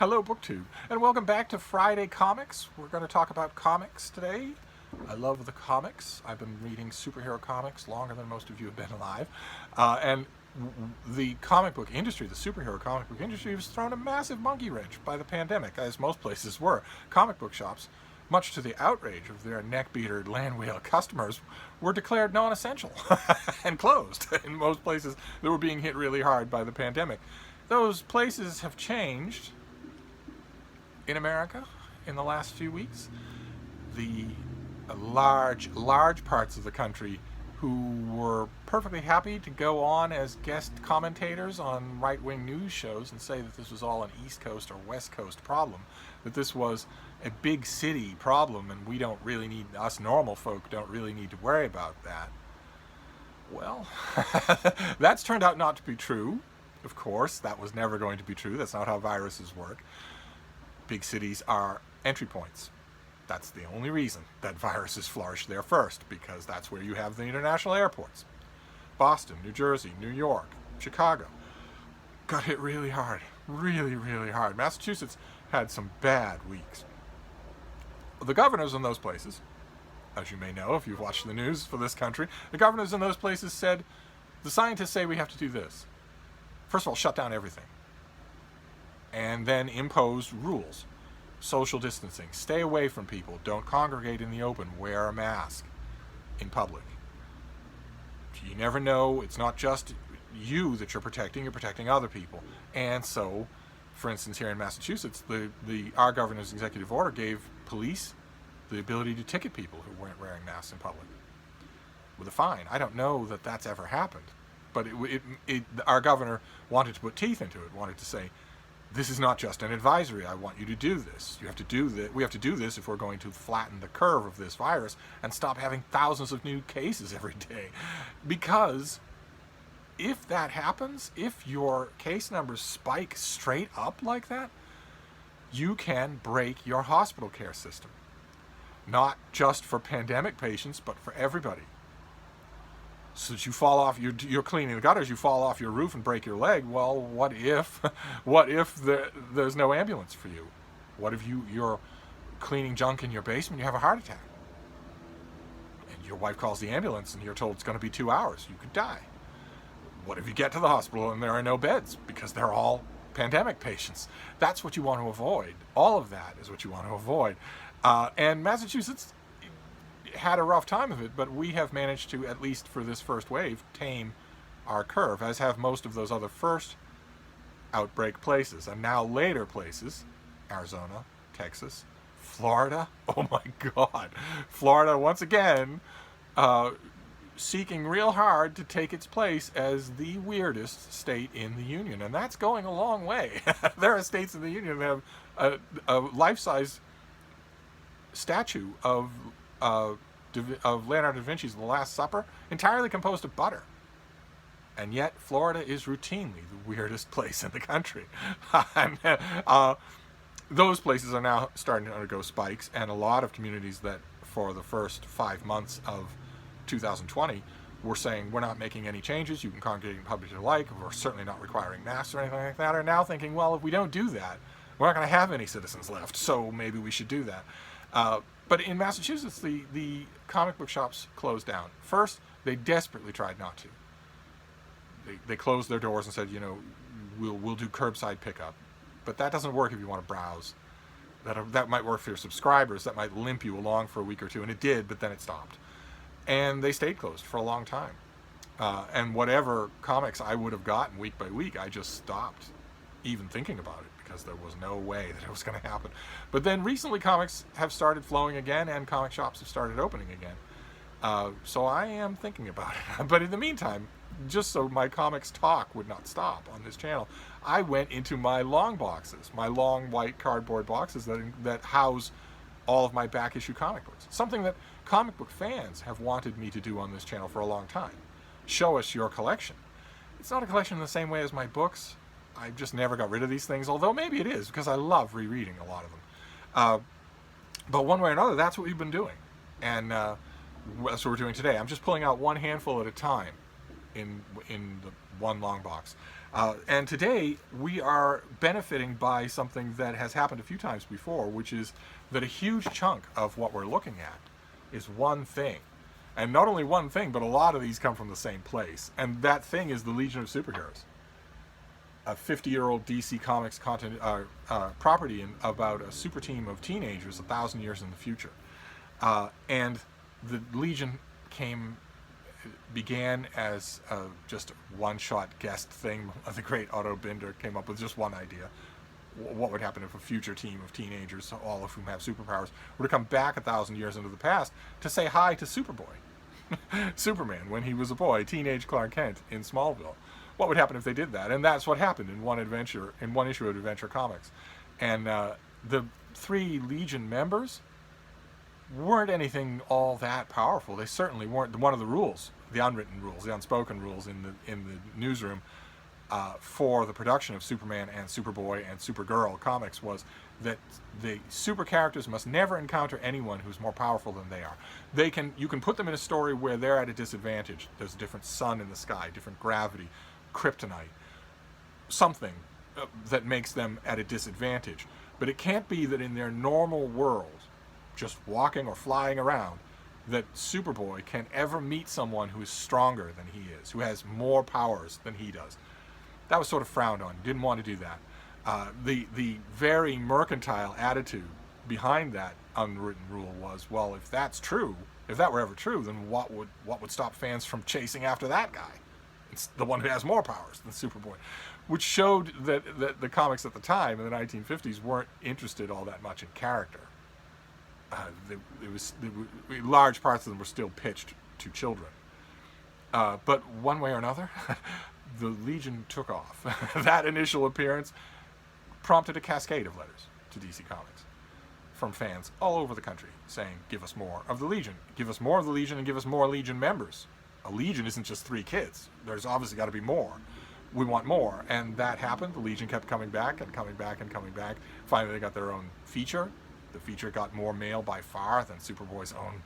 Hello, BookTube, and welcome back to Friday Comics. We're going to talk about comics today. I love the comics. I've been reading superhero comics longer than most of you have been alive. And the comic book industry, the superhero comic book industry, was thrown a massive monkey wrench by the pandemic, as most places were. Comic book shops, much to the outrage of their neck-beater land wheel customers, were declared non-essential and closed in most places that were being hit really hard by the pandemic. Those places have changed in America in the last few weeks. The large parts of the country who were perfectly happy to go on as guest commentators on right-wing news shows and say that this was all an East Coast or West Coast problem, that this was a big city problem and we don't really need, us normal folk don't really need to worry about that. Well, that's turned out not to be true. Of course, that was never going to be true. That's not how viruses work. Big cities are entry points. That's the only reason that viruses flourish there first, because that's where you have the international airports. Boston, New Jersey, New York, Chicago got hit really hard. Really, really hard. Massachusetts had some bad weeks. The governors in those places, as you may know if you've watched the news for this country, the governors in those places said, the scientists say we have to do this. First of all, shut down everything. And then impose rules. Social distancing. Stay away from people. Don't congregate in the open. Wear a mask in public. You never know. It's not just you that you're protecting other people. And so, for instance, here in Massachusetts, our governor's executive order gave police the ability to ticket people who weren't wearing masks in public with a fine. I don't know that that's ever happened. But our governor wanted to put teeth into it, wanted to say, this is not just an advisory. I want you to do this. You have to do this. We have to do this if we're going to flatten the curve of this virus and stop having thousands of new cases every day. Because if that happens, if your case numbers spike straight up like that, you can break your hospital care system. Not just for pandemic patients, but for everybody. So that you fall off, you're cleaning the gutters, you fall off your roof and break your leg. Well, what if there's no ambulance for you? What if you're cleaning junk in your basement, you have a heart attack? And your wife calls the ambulance and you're told it's going to be 2 hours. You could die. What if you get to the hospital and there are no beds because they're all pandemic patients? That's what you want to avoid. All of that is what you want to avoid. And Massachusetts had a rough time of it, but we have managed to, at least for this first wave, tame our curve, as have most of those other first outbreak places. And now later places, Arizona, Texas, Florida, oh my God. Florida, once again, seeking real hard to take its place as the weirdest state in the union. And that's going a long way. There are states in the union that have a life-size statue of Leonardo da Vinci's The Last Supper, entirely composed of butter. And yet, Florida is routinely the weirdest place in the country. And, those places are now starting to undergo spikes, and a lot of communities that, for the first 5 months of 2020, were saying, we're not making any changes, you can congregate in public if you like, we're certainly not requiring masks or anything like that, are now thinking, well, if we don't do that, we're not going to have any citizens left, so maybe we should do that. But in Massachusetts, the comic book shops closed down. First, they desperately tried not to. They closed their doors and said, we'll do curbside pickup. But that doesn't work if you want to browse. That might work for your subscribers. That might limp you along for a week or two. And it did, but then it stopped. And they stayed closed for a long time. And whatever comics I would have gotten week by week, I just stopped even thinking about it, because there was no way that it was going to happen. But then recently comics have started flowing again, and comic shops have started opening again. So I am thinking about it. But in the meantime, just so my comics talk would not stop on this channel, I went into my long boxes, my long white cardboard boxes that house all of my back issue comic books. Something that comic book fans have wanted me to do on this channel for a long time. Show us your collection. It's not a collection in the same way as my books. I just never got rid of these things, although maybe it is, because I love rereading a lot of them. But one way or another, that's what we've been doing. And that's what we're doing today. I'm just pulling out one handful at a time in the one long box. And today we are benefiting by something that has happened a few times before, which is that a huge chunk of what we're looking at is one thing. And not only one thing, but a lot of these come from the same place. And that thing is the Legion of Superheroes, a 50-year-old DC Comics property about a super team of teenagers 1,000 years in the future. And the Legion began as just a one-shot guest thing. The great Otto Binder came up with just one idea. What would happen if a future team of teenagers, all of whom have superpowers, were to come back 1,000 years into the past to say hi to Superboy, Superman, when he was a boy, teenage Clark Kent in Smallville? What would happen if they did that? And that's what happened in one issue of Adventure Comics. And the 3 Legion members weren't anything all that powerful. They certainly weren't. One of the rules, the unwritten rules, the unspoken rules in the newsroom for the production of Superman and Superboy and Supergirl comics was that the super characters must never encounter anyone who's more powerful than they are. You can put them in a story where they're at a disadvantage. There's a different sun in the sky, different gravity, kryptonite, something that makes them at a disadvantage. But it can't be that in their normal world, just walking or flying around, that Superboy can ever meet someone who is stronger than he is, who has more powers than he does. That was sort of frowned on. Didn't want to do that. The very mercantile attitude behind that unwritten rule was, well, if that's true, if that were ever true, then what would stop fans from chasing after that guy? It's the one who has more powers than Superboy, which showed that the comics at the time in the 1950s weren't interested all that much in character. Large parts of them were still pitched to children. But one way or another, the Legion took off. That initial appearance prompted a cascade of letters to DC Comics from fans all over the country saying, give us more of the Legion. Give us more of the Legion and give us more Legion members. A Legion isn't just 3 kids. There's obviously got to be more. We want more. And that happened. The Legion kept coming back and coming back and coming back. Finally, they got their own feature. The feature got more mail by far than Superboy's own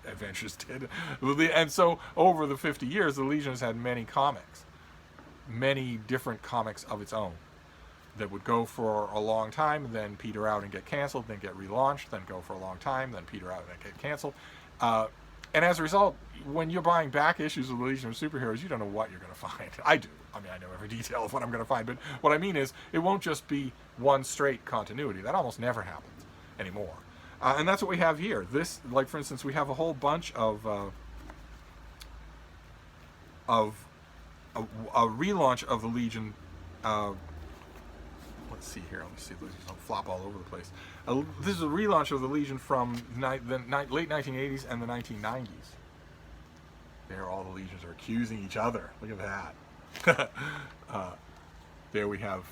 adventures did. And so over the 50 years, the Legion has had many comics, many different comics of its own that would go for a long time, then peter out and get canceled, then get relaunched, then go for a long time, then peter out and get canceled. And as a result, when you're buying back issues of the Legion of Superheroes, you don't know what you're going to find. I do. I mean, I know every detail of what I'm going to find, but what I mean is it won't just be one straight continuity. That almost never happens anymore. And that's what we have here. This, like for instance, we have a whole bunch of a relaunch of the Legion. Let's see here. Let me see if these don't flop all over the place. This is a relaunch of the Legion from the late 1980s and the 1990s. There, all the Legions are accusing each other. Look at that. There we have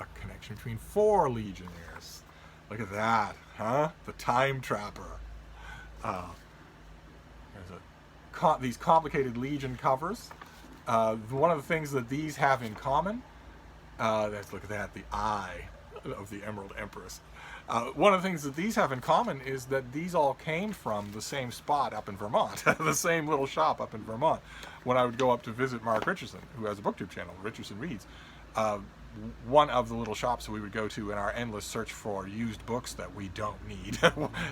a connection between 4 Legionnaires. Look at that, huh? The Time Trapper. There's these complicated Legion covers. One of the things that these have in common, let's look at that, the eye of the Emerald Empress. One of the things that these have in common is that these all came from the same spot up in Vermont, the same little shop up in Vermont. When I would go up to visit Mark Richardson, who has a booktube channel, Richardson Reads, one of the little shops we would go to in our endless search for used books that we don't need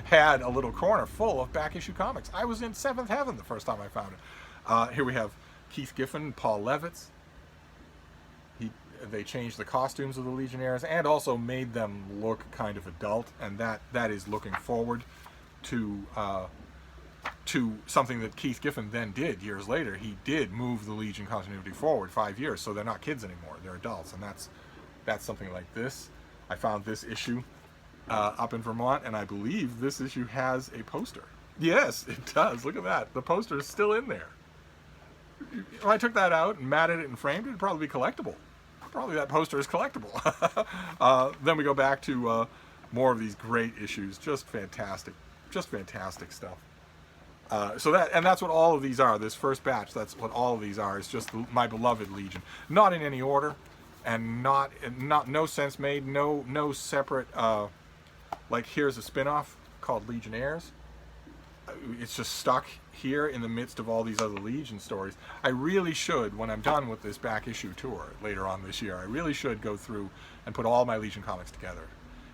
had a little corner full of back issue comics. I was in 7th heaven the first time I found it. Here we have Keith Giffen, Paul Levitz. They changed the costumes of the Legionnaires and also made them look kind of adult, and that is looking forward to something that Keith Giffen then did years later. He did move the Legion continuity forward 5 years, so they're not kids anymore; they're adults, and that's something like this. I found this issue up in Vermont, and I believe this issue has a poster. Yes, it does. Look at that. The poster is still in there. If I took that out and matted it and framed it, it'd probably be collectible. Probably that poster is collectible. Then we go back to more of these great issues. Just fantastic stuff. That's what all of these are. This first batch, that's what all of these are. It's just my beloved Legion, not in any order, and no sense made. No separate. Like here's a spin-off called Legionnaires. It's just stuck here in the midst of all these other Legion stories. I really should, when I'm done with this back issue tour later on this year, I really should go through and put all my Legion comics together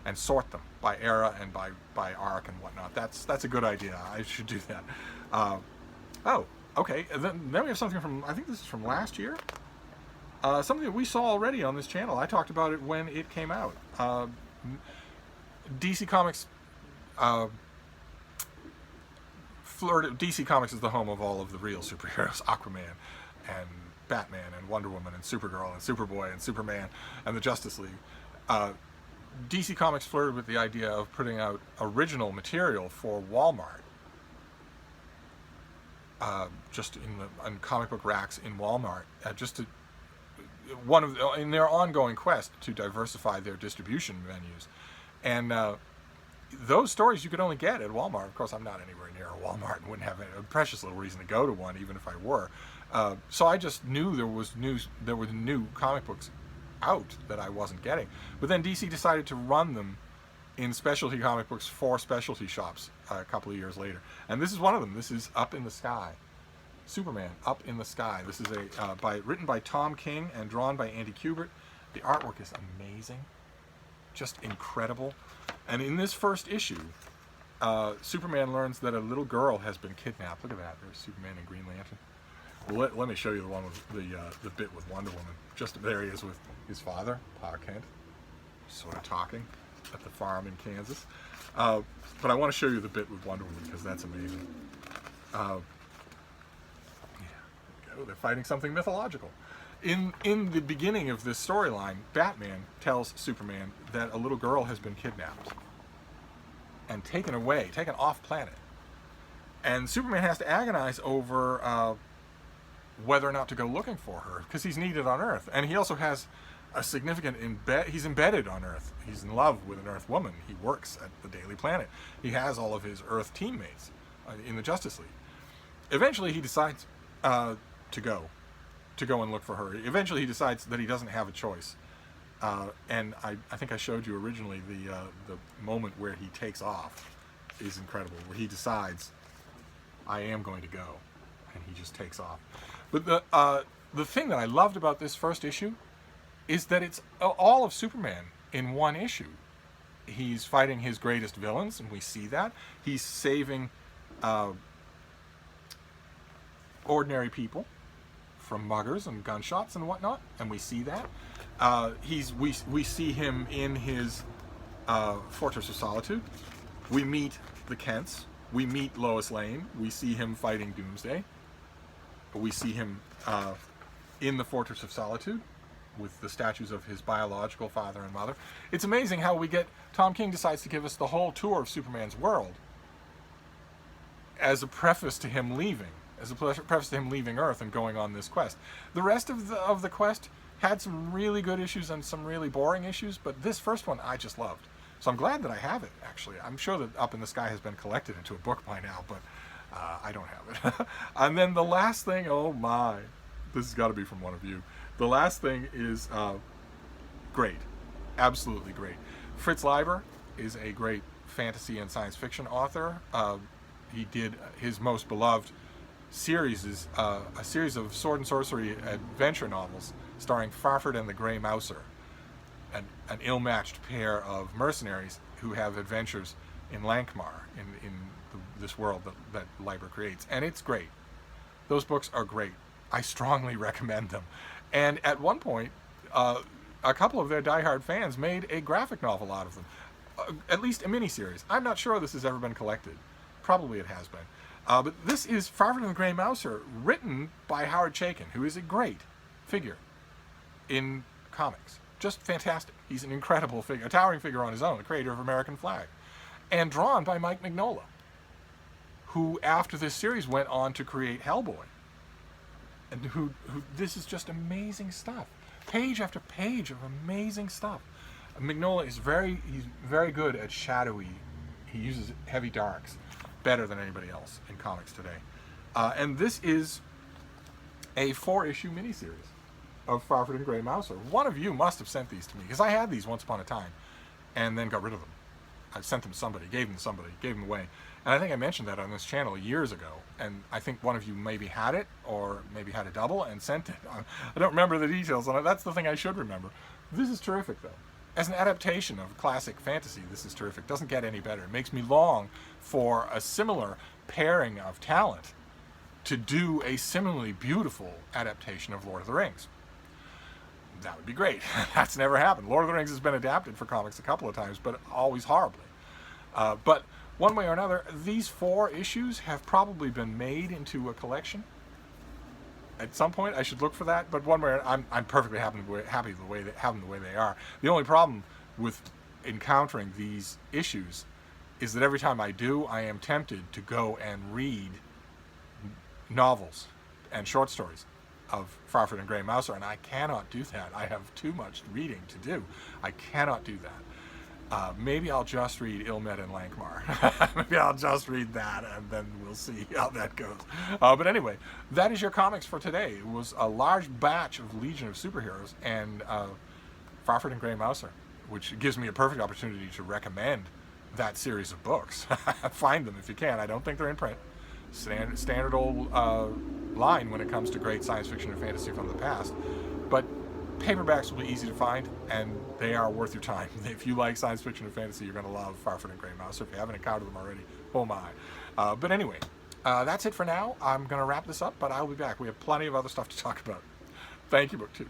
and sort them by era and by arc and whatnot. That's a good idea. I should do that. Oh, okay. Then we have something from, I think this is from last year. Something that we saw already on this channel. I talked about it when it came out. DC Comics DC Comics is the home of all of the real superheroes: Aquaman and Batman and Wonder Woman and Supergirl and Superboy and Superman and the Justice League. DC Comics flirted with the idea of putting out original material for Walmart, just in comic book racks in Walmart, just to in their ongoing quest to diversify their distribution venues. And those stories you could only get at Walmart. Of course, I'm not anywhere near a Walmart and wouldn't have a precious little reason to go to one, even if I were. So I just knew there were new comic books out that I wasn't getting. But then DC decided to run them in specialty comic books for specialty shops a couple of years later. And this is one of them. This is Up in the Sky. Superman, Up in the Sky. This is written by Tom King and drawn by Andy Kubert. The artwork is amazing. Just incredible. And in this first issue, Superman learns that a little girl has been kidnapped. Look at that. There's Superman and Green Lantern. Well, let me show you the one with the bit with Wonder Woman. Just there he is with his father, Pa Kent, sort of talking at the farm in Kansas. But I want to show you the bit with Wonder Woman because that's amazing. Yeah, there we go. They're fighting something mythological. In the beginning of this storyline, Batman tells Superman that a little girl has been kidnapped and taken off planet. And Superman has to agonize over whether or not to go looking for her because he's needed on Earth. And he also has a significant he's embedded on Earth. He's in love with an Earth woman. He works at the Daily Planet. He has all of his Earth teammates in the Justice League. Eventually he decides to go and look for her. Eventually he decides that he doesn't have a choice. And I think I showed you originally the moment where he takes off is incredible, where he decides, I am going to go, and he just takes off. But the thing that I loved about this first issue is that it's all of Superman in one issue. He's fighting his greatest villains, and we see that. He's saving ordinary people from muggers and gunshots and whatnot, and we see that. We see him in his Fortress of Solitude. We meet the Kents. We meet Lois Lane. We see him fighting Doomsday. We see him in the Fortress of Solitude with the statues of his biological father and mother. It's amazing how Tom King decides to give us the whole tour of Superman's world as a preface to him leaving. Earth and going on this quest. The rest of the quest had some really good issues and some really boring issues, but this first one I just loved. So I'm glad that I have it, actually. I'm sure that Up in the Sky has been collected into a book by now, but I don't have it. And then the last thing, oh my, this has got to be from one of you. The last thing is great. Absolutely great. Fritz Leiber is a great fantasy and science fiction author. He did his most beloved series is a series of sword and sorcery adventure novels starring Farford and the Grey Mouser, an ill-matched pair of mercenaries who have adventures in Lankmar, in this world that Leiber creates. And it's great. Those books are great. I strongly recommend them. And at one point, a couple of their diehard fans made a graphic novel out of them. At least a miniseries. I'm not sure this has ever been collected. Probably it has been. But this is Farford and the Grey Mouser, written by Howard Chaykin, who is a great figure in comics. Just fantastic. He's an incredible figure, a towering figure on his own, the creator of American Flag. And drawn by Mike Mignola, who after this series went on to create Hellboy. And who this is just amazing stuff. Page after page of amazing stuff. Mignola is he's very good at shadowy, he uses heavy darks better than anybody else in comics today. And this is a 4-issue miniseries of Farford and Grey Mouser. One of you must have sent these to me, because I had these once upon a time and then got rid of them. I sent them to somebody, gave them away. And I think I mentioned that on this channel years ago. And I think one of you maybe had it, or maybe had a double and sent it. I don't remember the details on it. That's the thing I should remember. This is terrific, though. As an adaptation of classic fantasy, this is terrific. Doesn't get any better. It makes me long for a similar pairing of talent to do a similarly beautiful adaptation of Lord of the Rings. That would be great. That's never happened. Lord of the Rings has been adapted for comics a couple of times, but always horribly. But one way or another, these 4 issues have probably been made into a collection. At some point, I should look for that. But one way, I'm perfectly happy the way that have them the way they are. The only problem with encountering these issues is that every time I do, I am tempted to go and read novels and short stories of Farford and Grey Mouser, and I cannot do that. I have too much reading to do. I cannot do that. Maybe I'll just read Ilmet and Lankmar. Maybe I'll just read that, and then we'll see how that goes. But anyway, that is your comics for today. It was a large batch of Legion of Superheroes and Farford and Grey Mouser, which gives me a perfect opportunity to recommend that series of books. Find them if you can. I don't think they're in print. Standard old line when it comes to great science fiction and fantasy from the past. But paperbacks will be easy to find, and they are worth your time. If you like science fiction and fantasy, you're going to love Farford and Grey Mouser. If you haven't encountered them already, oh my. But anyway, that's it for now. I'm going to wrap this up, but I'll be back. We have plenty of other stuff to talk about. Thank you, BookTube.